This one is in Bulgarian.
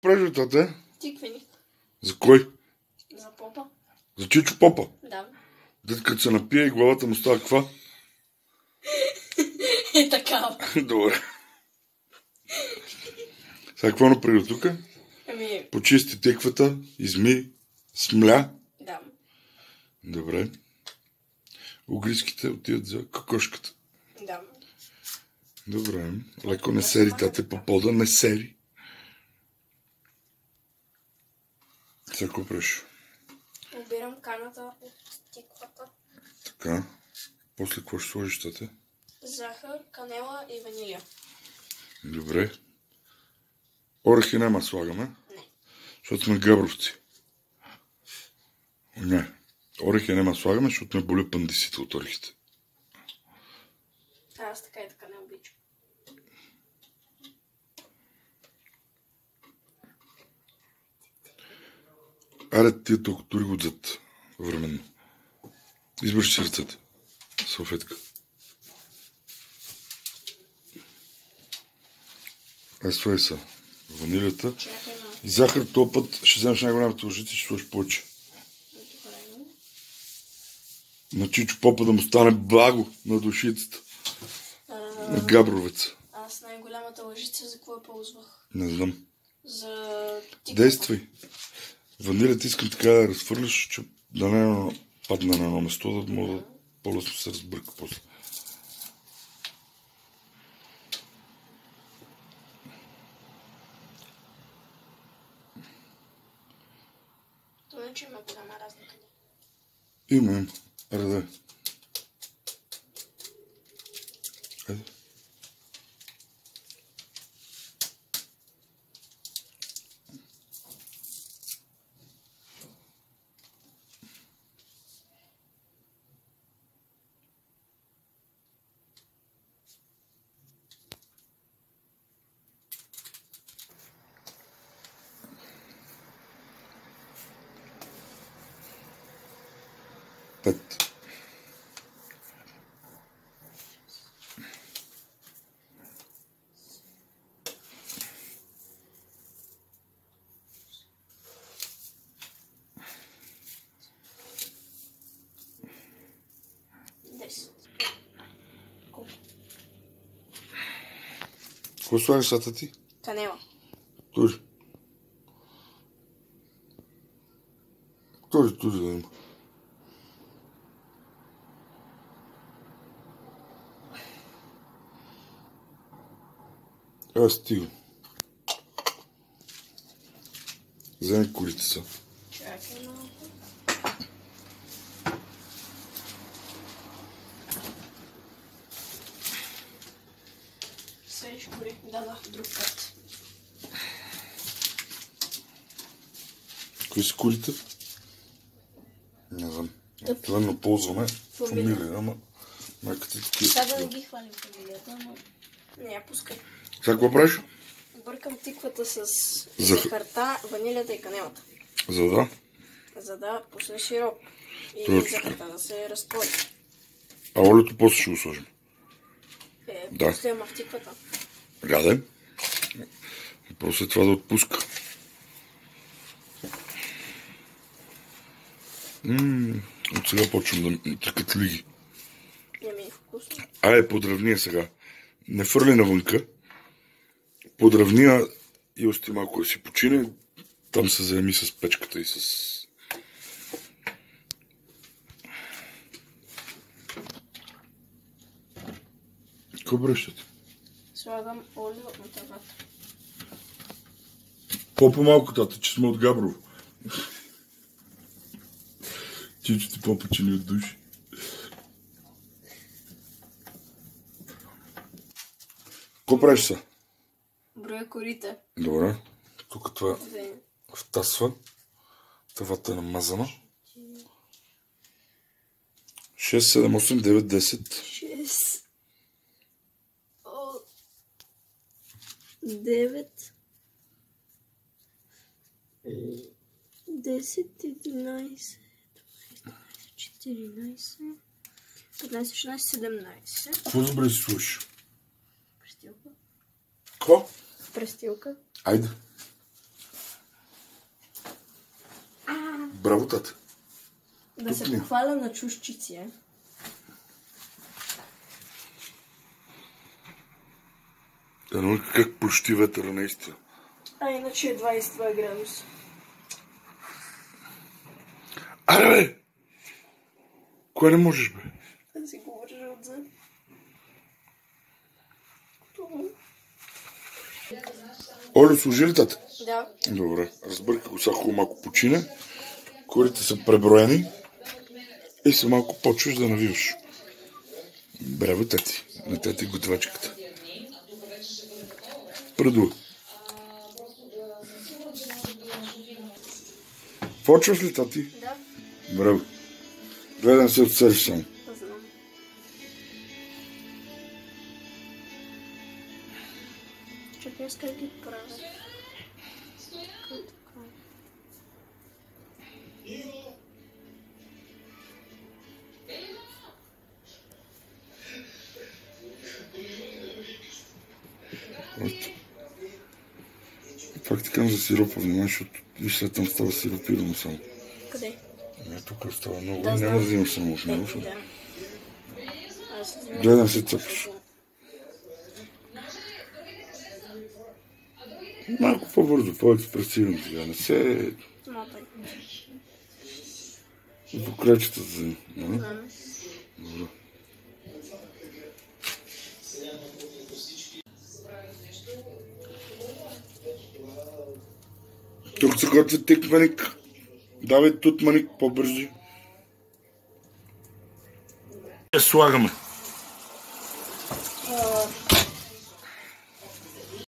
правиш, тате? Тиквеник. За кой? За попа. За Чичо Попа? Да. Дед като се напие и главата му става каква? Е такава. Добре. Сега какво направи тук? Ами... Почисти тиквата, изми, смля. Да. Добре. Угриските отиват за кокошката. Да. Добре. Леко не сери, тате, по пода не сери. Сега какво правиш? Обирам каната от тиквата. Така. После какво ще сложиш, тате? Захар, канела и ванилия. Добре. Орехи няма слагаме? Не. Защото сме габровци. Не. Орехи няма слагаме, защото ме боли пандисите от орехите. Аз така и така не обичам. Аре, тия толкова дори го отзад временно. Избърши си ръцете. Салфетка. Това са ванилията. И захар този път ще вземеш най-голямата лъжица и ще сложиш повече. На Чичо Попа да му стане благо на душицата. На габровеца. Аз най-голямата лъжица за какво я ползвах? Не знам. За тиквата. Действай. Ванилията искам така да разфърляш, че да не падне на едно место, да може да по-лесно се разбърка после. Това не, че има голяма разлика. Има. Аре, дай. Хайде. Пет. Какво слагаш сата ти? Канела. Тури. Тури да има. Аз стига. Вземи корицата. Чакай малко. Сеш кори. Да, друг път. Кои са курите? Не знам. Обикновено ползваме фамилия, ама майка ти такива. Сега да не ги хвалим фамилията, но... Не я пускай. Сега какво правиш? Бъркам тиквата с захарта, ванилията и канелата. За да? За да пусне широко. И точно. захарта да се разтвори. А олиото после ще го сложим. Да. После има в тиквата. Гаде. И после това да отпуска. От сега почвам да тръкат лиги. Не ми е вкусно. Айде, подравни я сега. Не фърли навънка. Подравни я и остави малко да си почине. Там се заеми с печката и с... Какво бръщате? Слагам олио на тавата. По-малко, тата, че сме от Габрово. Чичо ти по-почини от души. Какво правиш са? Броя корите. Добре. Тук това втасва. Тавата е намазана. 6, 7, 8, 9, 10. 6. 9. 10, 11, 14, 15, 16, 17. Какво добре си слушаш? Престилка. Какво? Престилка. Айде. Браво, тате. Да се похваля на чужчици, е. Едно как почти ветъра наистина. А иначе е 22 градуса. Аре, бе! Кое не можеш, бе? Да си го вържа отзад. Оле, служи ли, тате? Да. Добре. Разбърках го, сега хубаво малко почине. Корите са преброени. И се малко почваш да навиваш. Браво, тати. На тати готвачката. Предуй. Почваш ли, тати? Да. Браво. Гледам се отсериш само. Знам. Чакай, аз как ги правя. Ето. Пак ти казвам за сиропа, внимай, защото виж там става сиропирано само. Къде? Тук става много. Да, Няма да взимаш само от него. Гледам се цъпаш. Малко по-бързо, по-експресивно сега. Не се... По крачета за... Добре. Тук се готви тик маник. Давай тут маник по-бързи. Слагаме.